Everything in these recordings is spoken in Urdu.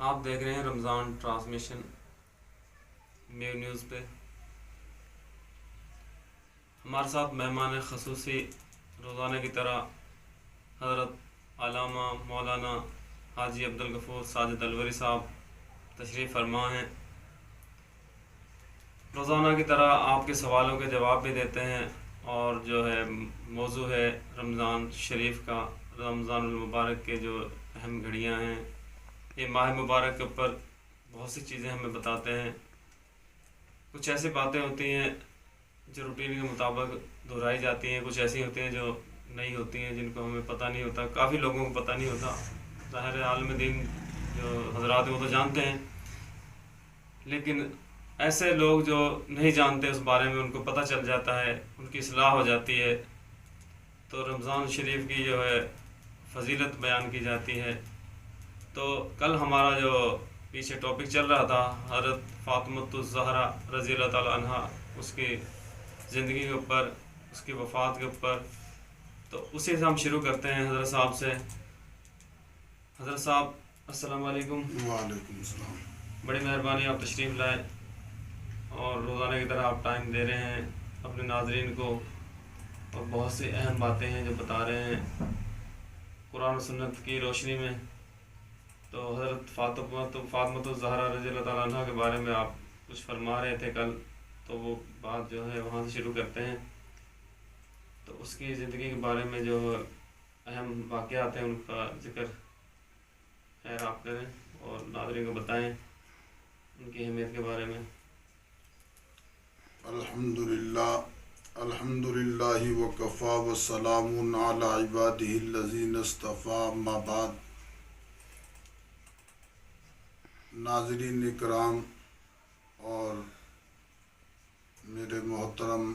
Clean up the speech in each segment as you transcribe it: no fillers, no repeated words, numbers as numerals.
آپ دیکھ رہے ہیں رمضان ٹرانسمیشن میو نیوز پہ. ہمارے ساتھ مہمان خصوصی روزانہ کی طرح حضرت علامہ مولانا حاجی عبدالغفور ساجد الوری صاحب تشریف فرما ہیں. روزانہ کی طرح آپ کے سوالوں کے جواب بھی دیتے ہیں، اور جو ہے موضوع ہے رمضان شریف کا. رمضان المبارک کے جو اہم گھڑیاں ہیں، یہ ماہ مبارک کے اوپر بہت سی چیزیں ہمیں بتاتے ہیں. کچھ ایسی باتیں ہوتی ہیں جو روٹین کے مطابق دہرائی جاتی ہیں، کچھ ایسی ہوتی ہیں جو نہیں ہوتی ہیں، جن کو ہمیں پتہ نہیں ہوتا. کافی لوگوں کو پتہ نہیں ہوتا. ظاہر عالم دین جو حضرات وہ تو جانتے ہیں، لیکن ایسے لوگ جو نہیں جانتے اس بارے میں، ان کو پتہ چل جاتا ہے، ان کی اصلاح ہو جاتی ہے. تو رمضان شریف کی جو ہے فضیلت بیان کی جاتی ہے. تو کل ہمارا جو پیچھے ٹاپک چل رہا تھا حضرت فاطمۃ الزہرا رضی اللہ تعالی عنہا، اس کی زندگی کے اوپر، اس کی وفات کے اوپر. تو اسی سے ہم شروع کرتے ہیں حضرت صاحب سے. حضرت صاحب السلام علیکم. وعلیکم السلام. بڑی مہربانی آپ تشریف لائے، اور روزانہ کی طرح آپ ٹائم دے رہے ہیں اپنے ناظرین کو، اور بہت سی اہم باتیں ہیں جو بتا رہے ہیں قرآن و سنت کی روشنی میں. تو حضرت فاطمۃ الزہرا رضی اللہ تعالیٰ عنہ کے بارے میں آپ کچھ فرما رہے تھے کل، تو وہ بات جو ہے وہاں سے شروع کرتے ہیں. تو اس کی زندگی کے بارے میں جو اہم واقعات ہیں ان کا ذکر خیر آپ کریں اور ناظرین کو بتائیں ان کی اہمیت کے بارے میں. الحمد للہ وکفا وسلام علی عبادہ الذین اصطفیٰ. اما بعد. ناظرین اکرام اور میرے محترم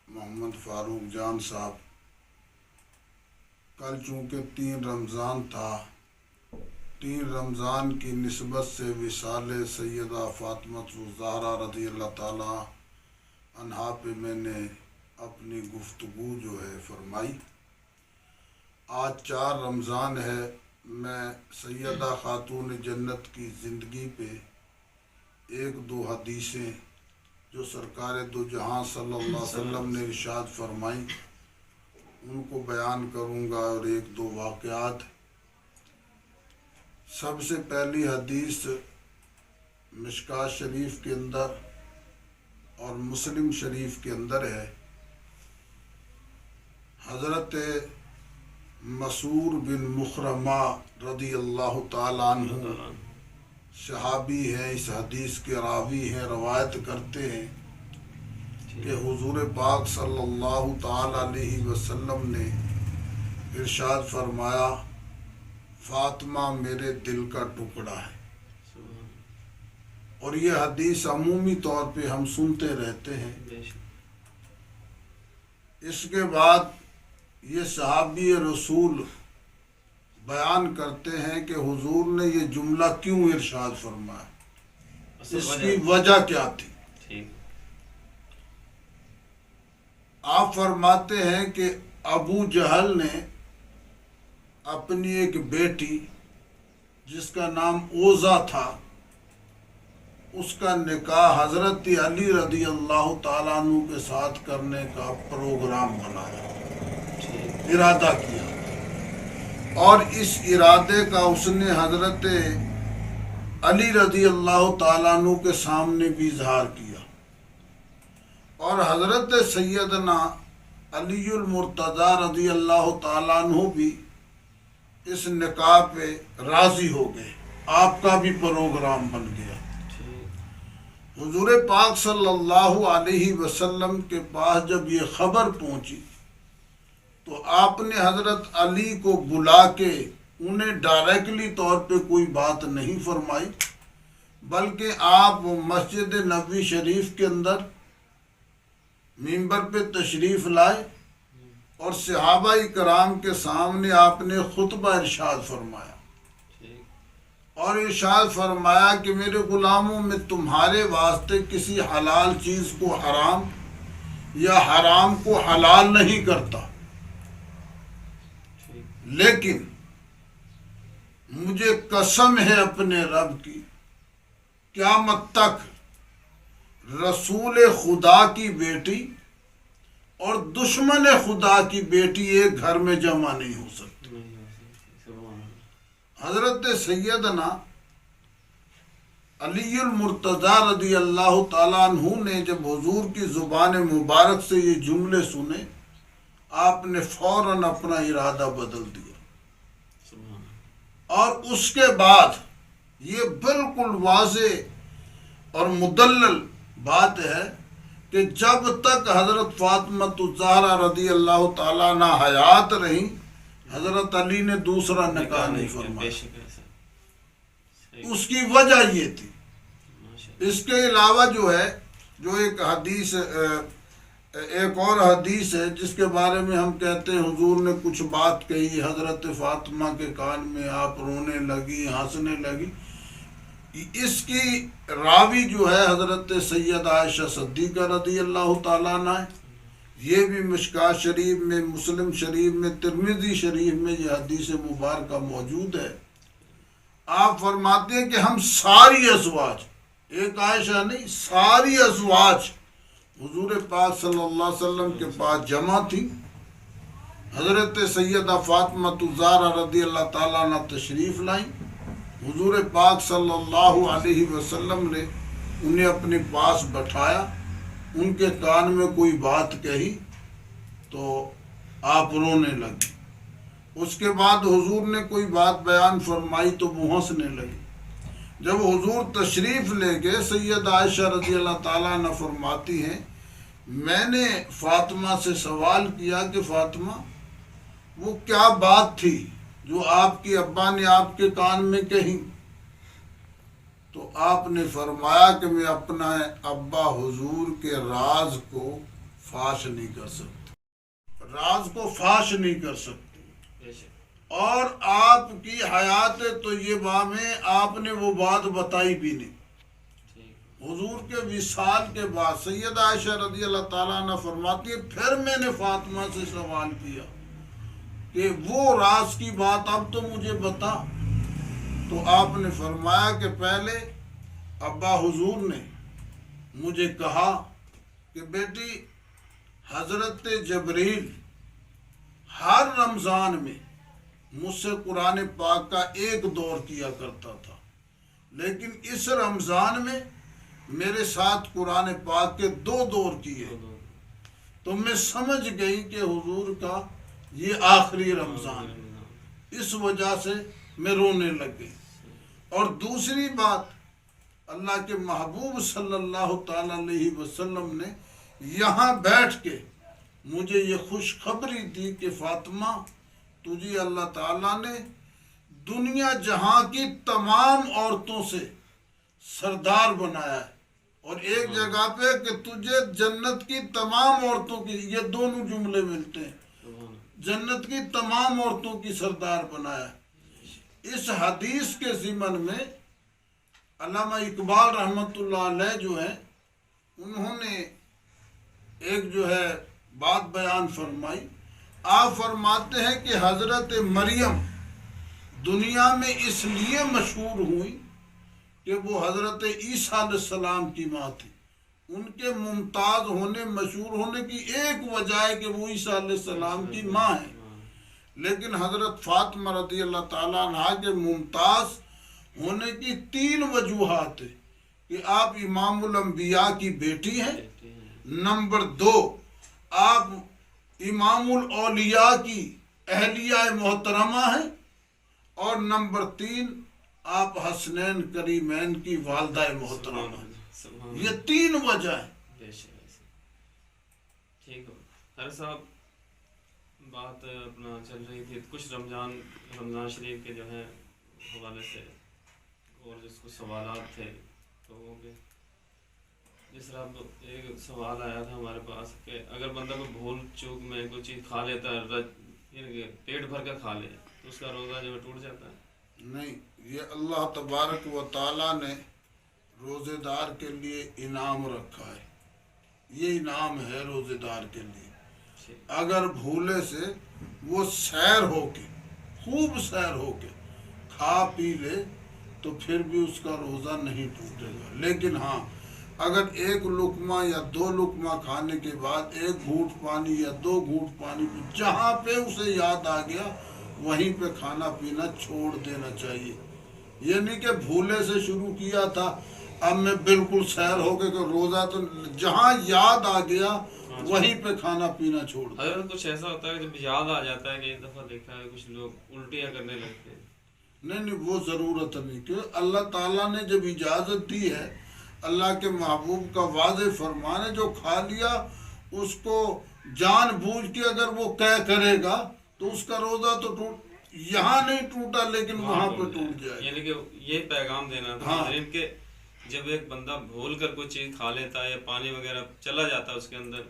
محمد فاروق جان صاحب، کل چونکہ 3 رمضان تھا، 3 رمضان کی نسبت سے وصال سیدہ فاطمۃ الزہرا رضی اللہ تعالی عنہا پہ میں نے اپنی گفتگو جو ہے فرمائی. آج 4 رمضان ہے. میں سیدہ خاتون جنت کی زندگی پہ 1-2 حدیثیں جو سرکار دو جہاں صلی اللہ علیہ وسلم نے ارشاد فرمائی ان کو بیان کروں گا، اور 1-2 واقعات. سب سے پہلی حدیث مشکوٰۃ شریف کے اندر اور مسلم شریف کے اندر ہے. حضرت مسعور بن مخرمہ رضی اللہ تعالیٰ عنہ صحابی ہیں، اس حدیث کے راوی ہیں، روایت کرتے ہیں کہ حضور پاک صلی اللہ تعالیٰ علیہ وسلم نے ارشاد فرمایا، فاطمہ میرے دل کا ٹکڑا ہے. اور یہ حدیث عمومی طور پہ ہم سنتے رہتے ہیں. اس کے بعد یہ صحابی رسول بیان کرتے ہیں کہ حضور نے یہ جملہ کیوں ارشاد فرمایا، اس کی وجہ کیا تھی. آپ فرماتے ہیں کہ ابو جہل نے اپنی ایک بیٹی جس کا نام اوزا تھا، اس کا نکاح حضرت علی رضی اللہ تعالیٰ عنہ کے ساتھ کرنے کا پروگرام بنایا، ارادہ کیا، اور اس ارادے کا اس نے حضرت علی رضی اللہ تعالیٰ عنہ کے سامنے بھی اظہار کیا. اور حضرت سیدنا علی المرتضیٰ رضی اللہ تعالیٰ عنہ بھی اس نکاح پہ راضی ہو گئے، آپ کا بھی پروگرام بن گیا. حضور پاک صلی اللہ علیہ وسلم کے پاس جب یہ خبر پہنچی تو آپ نے حضرت علی کو بلا کے انہیں ڈائریکٹلی طور پہ کوئی بات نہیں فرمائی، بلکہ آپ مسجد نبوی شریف کے اندر منبر پہ تشریف لائے اور صحابہ کرام کے سامنے آپ نے خطبہ ارشاد فرمایا، اور ارشاد فرمایا کہ میرے غلاموں میں تمہارے واسطے کسی حلال چیز کو حرام یا حرام کو حلال نہیں کرتا، لیکن مجھے قسم ہے اپنے رب کی، قیامت تک رسول خدا کی بیٹی اور دشمن خدا کی بیٹی ایک گھر میں جمع نہیں ہو سکتی۔ حضرت سیدنا علی المرتضی رضی اللہ تعالیٰ عنہ نے جب حضور کی زبان مبارک سے یہ جملے سنے، آپ نے فوراً اپنا ارادہ بدل دیا، اور اس کے بعد یہ بالکل واضح اور مدلل بات ہے کہ جب تک حضرت فاطمہ الزہرا رضی اللہ تعالیٰ عنہ حیات رہیں، حضرت علی نے دوسرا نکاح نہیں فرمایا۔ اس کی وجہ یہ تھی۔ اس کے علاوہ جو ہے، جو ایک حدیث، ایک اور حدیث ہے جس کے بارے میں ہم کہتے ہیں حضور نے کچھ بات کہی، حضرت فاطمہ کے کان میں، آپ رونے لگی، ہنسنے لگی۔ اس کی راوی جو ہے حضرت سید عائشہ صدیقہ رضی اللہ تعالیٰ عنہ ہے۔ یہ بھی مشکوٰۃ شریف میں، مسلم شریف میں، ترمذی شریف میں یہ حدیث مبارکہ موجود ہے۔ آپ فرماتے ہیں کہ ہم ساری ازواج، ایک عائشہ نہیں، ساری ازواج حضور پاک صلی اللہ علیہ وسلم کے پاس جمع تھی۔ حضرت سیدہ فاطمہ الزہرا رضی اللہ تعالیٰ عنہ تشریف لائیں۔ حضور پاک صلی اللہ علیہ وسلم نے انہیں اپنے پاس بٹھایا، ان کے کان میں کوئی بات کہی تو آپ رونے لگے۔ اس کے بعد حضور نے کوئی بات بیان فرمائی تو وہ ہنسنے لگے۔ جب حضور تشریف لے گئے، سید عائشہ رضی اللہ تعالیٰ عنہ فرماتی ہیں، میں نے فاطمہ سے سوال کیا کہ فاطمہ وہ کیا بات تھی جو آپ کے ابا نے آپ کے کان میں کہی؟ تو آپ نے فرمایا کہ میں اپنا ابا حضور کے راز کو فاش نہیں کر سکتی، راز کو فاش نہیں کر سکتی، اور آپ کی حیات طیبہ میں آپ نے وہ بات بتائی بھی نہیں۔ حضور کے وصال کے بعد سیدہ عائشہ رضی اللہ تعالیٰ عنہ فرماتی ہے، پھر میں نے فاطمہ سے سوال کیا کہ وہ راز کی بات اب تو مجھے بتا۔ تو آپ نے فرمایا کہ پہلے ابا حضور نے مجھے کہا کہ بیٹی، حضرت جبریل ہر رمضان میں مجھ سے قرآن پاک کا ایک دور کیا کرتا تھا، لیکن اس رمضان میں میرے ساتھ قرآن پاک کے 2 دور کیے، تو میں سمجھ گئی کہ حضور کا یہ آخری رمضان ہے، اس وجہ سے میں رونے لگ گئی۔ اور دوسری بات، اللہ کے محبوب صلی اللہ تعالیٰ علیہ وسلم نے یہاں بیٹھ کے مجھے یہ خوشخبری دی کہ فاطمہ، تجھے اللہ تعالیٰ نے دنیا جہاں کی تمام عورتوں سے سردار بنایا ہے، اور ایک جگہ پہ کہ تجھے جنت کی تمام عورتوں کی، یہ دونوں جملے ملتے ہیں، جنت کی تمام عورتوں کی سردار بنایا ہے۔ اس حدیث کے ضمن میں علامہ اقبال رحمۃ اللہ علیہ جو ہے، انہوں نے ایک جو ہے بات بیان فرمائی۔ آپ فرماتے ہیں کہ حضرت مریم دنیا میں اس لیے مشہور ہوئی کہ وہ حضرت عیسیٰ علیہ السلام کی ماں تھی۔ ان کے ممتاز ہونے، مشہور ہونے کی ایک وجہ ہے کہ وہ عیسیٰ علیہ السلام کی ماں ہے، لیکن حضرت فاطمہ رضی اللہ تعالیٰ عنہ کے ممتاز ہونے کی 3 وجوہات ہیں کہ آپ امام الانبیاء کی بیٹی ہیں، نمبر 2 آپ امام الاولیاء کی اہلیہ محترمہ ہیں، اور نمبر 3 آپ حسنین کریمین کی والدہ محترمہ ہیں۔ یہ 3 وجہ ہیں۔ ٹھیک ہے ہر صاحب، بات اپنا چل رہی تھی کچھ رمضان شریف کے جو ہے حوالے سے، اور جس کو سوالات تھے لوگوں کے، جس طرح ایک سوال آیا تھا ہمارے پاس کہ اگر بندہ کو بھول چوک میں کوئی چیز کھا لیتا ہے، یعنی پیٹ بھر کا کھا لے، تو اس کا روزہ جو ہے ٹوٹ جاتا ہے؟ نہیں، یہ اللہ تبارک و تعالیٰ نے روزے دار کے لیے انعام رکھا ہے، یہ انعام ہے روزے دار کے لیے۔ اگر بھولے سے وہ سیر ہو کے، خوب سیر ہو کے کھا پی لے تو پھر بھی اس کا روزہ نہیں ٹوٹے گا، لیکن ہاں اگر ایک لقمہ یا دو لقمہ کھانے کے بعد ایک گھونٹ پانی یا دو گھونٹ پانی پی، جہاں پہ اسے یاد آ گیا وہیں پہ کھانا پینا چھوڑ دینا چاہیے. یہ نہیں کہ بھولے سے شروع کیا تھا اب میں بالکل سیر ہو کے کہ روزہ تو جہاں یاد آ گیا وہیں پہ کھانا پینا چھوڑ دیا. حضرت کچھ ایسا ہوتا ہے کہ جب یاد آ جاتا ہے کہ ایک دفعہ دیکھا ہے کچھ لوگ الٹیاں کرنے لگتے ہیں. نہیں وہ ضرورت نہیں، کہ اللہ تعالیٰ نے جب اجازت دی ہے، اللہ کے محبوب کا واضح فرمان ہے، جو کھا لیا اس کو جان بوجھ کے اگر وہ کرے گا تو اس کا روزہ تو یہاں نہیں ٹوٹا لیکن وہاں پہ ٹوٹ جائے. یعنی کہ یہ پیغام دینا تھا ناظرین کہ جب ایک بندہ بھول کر کوئی چیز کھا لیتا ہے یا پانی وغیرہ چلا جاتا ہے اس کے اندر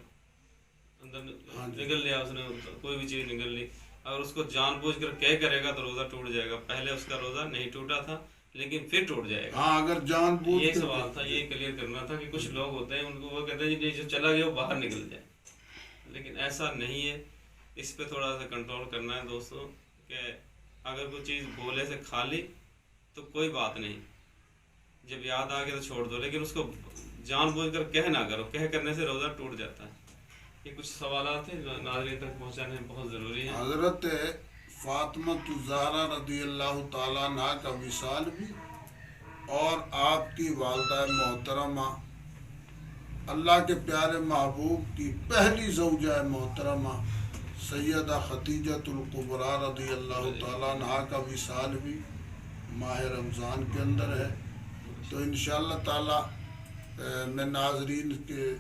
نگل لیا، اس نے کوئی بھی چیز نگل لی، اگر اس کو جان بوجھ کر کرے گا تو روزہ ٹوٹ جائے گا. پہلے اس کا روزہ نہیں ٹوٹا تھا لیکن پھر ٹوٹ جائے گا. ہاں اگر جان بوجھ یہ سوال تھا، یہ کلیئر کرنا تھا کہ کچھ لوگ ہوتے ہیں ان کو وہ کہتے ہیں جی جو چلا گیا وہ باہر نکل جائے، لیکن ایسا نہیں ہے. اس پہ تھوڑا سا کنٹرول کرنا ہے دوستوں کہ اگر کوئی چیز بھولے سے کھا لی تو کوئی بات نہیں، جب یاد آ گیا تو چھوڑ دو، لیکن اس کو جان بوجھ کر نہ کرو، کرنے سے روزہ ٹوٹ جاتا ہے. یہ کچھ سوالات ہیں جو ناظرین تک پہنچانے بہت ضروری ہیں. حضرت فاطمہ الزہرا رضی اللہ تعالیٰ عنہ کا وصال بھی اور آپ کی والدہ محترمہ اللہ کے پیارے محبوب کی پہلی زوجہ محترمہ سیدہ خدیجۃ الکبریٰ رضی اللہ تعالیٰ عنہ کا وصال بھی ماہ رمضان کے اندر ہے. تو انشاءاللہ تعالیٰ میں ناظرین کے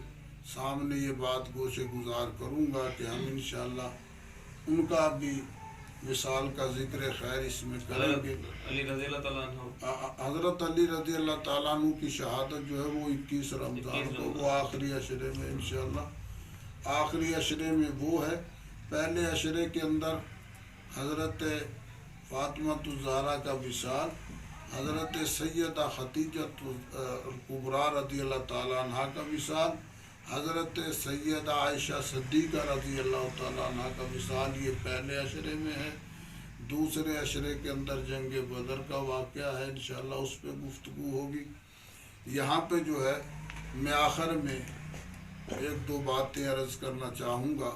سامنے یہ بات گوشے گزار کروں گا کہ ہم انشاءاللہ ان کا بھی وصال کا ذکر خیر اس میں کریں گے. علی رضی اللہ تعالیٰ عنہ، حضرت علی رضی اللہ تعالیٰ عنہ کی شہادت جو ہے وہ 21 رمضان کو، وہ آخری عشرے میں انشاءاللہ، آخری عشرے میں وہ ہے. پہلے عشرے کے اندر حضرت فاطمہ الزہرا کا وصال، حضرت سیدہ خدیجۃ الکبریٰ رضی اللہ تعالیٰ عنہ کا وصال، حضرت سیدہ عائشہ صدیقہ رضی اللہ تعالیٰ عنہ کا وصال، یہ پہلے عشرے میں ہے. دوسرے عشرے کے اندر جنگ بدر کا واقعہ ہے، انشاءاللہ اس پہ گفتگو ہوگی. یہاں پہ جو ہے میں آخر میں ایک دو باتیں عرض کرنا چاہوں گا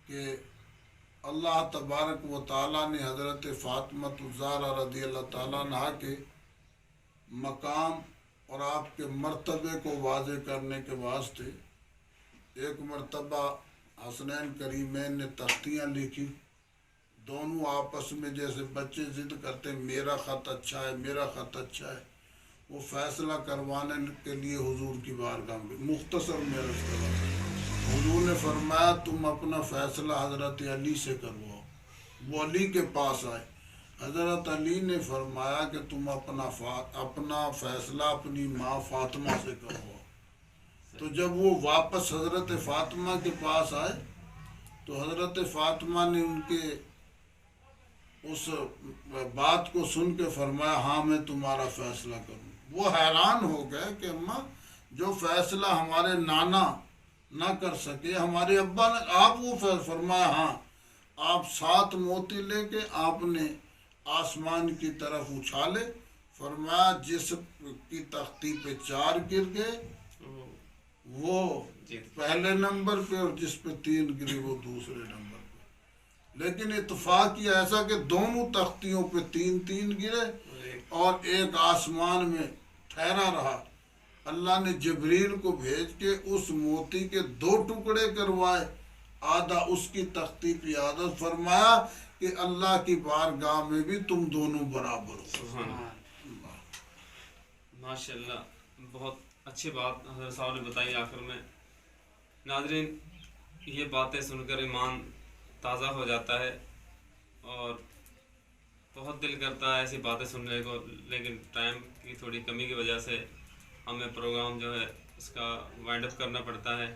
کہ اللہ تبارک و تعالیٰ نے حضرت فاطمہ الزہرا رضی اللہ تعالیٰ عنہ کے مقام اور آپ کے مرتبے کو واضح کرنے کے واسطے ایک مرتبہ حسنین کریمین نے تختیاں لکھی، دونوں آپس میں جیسے بچے ضد کرتے میرا خط اچھا ہے میرا خط اچھا ہے، وہ فیصلہ کروانے کے لیے حضور کی بارگاہ میں مختصر میں عرض کرا. حضور نے فرمایا تم اپنا فیصلہ حضرت علی سے کرواؤ. وہ علی کے پاس آئے، حضرت علی نے فرمایا کہ تم اپنا فیصلہ اپنی ماں فاطمہ سے کرواؤ. تو جب وہ واپس حضرت فاطمہ کے پاس آئے تو حضرت فاطمہ نے ان کے اس بات کو سن کے فرمایا ہاں میں تمہارا فیصلہ کروں. وہ حیران ہو گئے کہ اماں جو فیصلہ ہمارے نانا نہ کر سکے ہمارے ابا نے، آپ وہ فرمایا ہاں. آپ 7 موتی لے کے آپ نے آسمان کی طرف اچھالے، فرمایا جس کی تختی پہ 4 گر گئے وہ پہلے نمبر پہ اور جس پہ 3 گرے وہ دوسرے نمبر پہ. لیکن اتفاق یہ ایسا کہ دونوں تختیوں پہ 3 گرے اور ایک آسمان میں ٹھہرا رہا. اللہ نے جبریل کو بھیج کے اس موتی کے 2 ٹکڑے کروائے، آدھا اس کی تختی پہ آدھا، فرمایا کہ اللہ کی بارگاہ میں بھی تم دونوں برابر ہو. سبحان اللہ، ماشاءاللہ، بہت اچھی بات حضرت صاحب نے بتائی آخر میں. ناظرین یہ باتیں سن کر ایمان تازہ ہو جاتا ہے اور بہت دل کرتا ہے ایسی باتیں سننے کو، لیکن ٹائم کی تھوڑی کمی کی وجہ سے ہمیں پروگرام جو ہے اس کا وائنڈ اپ کرنا پڑتا ہے.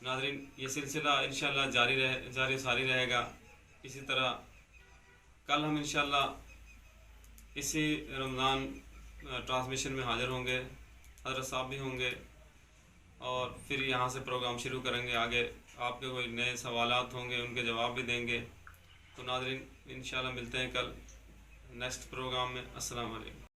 ناظرین یہ سلسلہ انشاءاللہ جاری ساری رہے گا. اسی طرح کل ہم انشاءاللہ اسی رمضان ٹرانسمیشن میں حاضر ہوں گے، حضرت صاحب بھی ہوں گے اور پھر یہاں سے پروگرام شروع کریں گے. آگے آپ کے کوئی نئے سوالات ہوں گے ان کے جواب بھی دیں گے. تو ناظرین انشاءاللہ ملتے ہیں کل نیکسٹ پروگرام میں. السلام علیکم.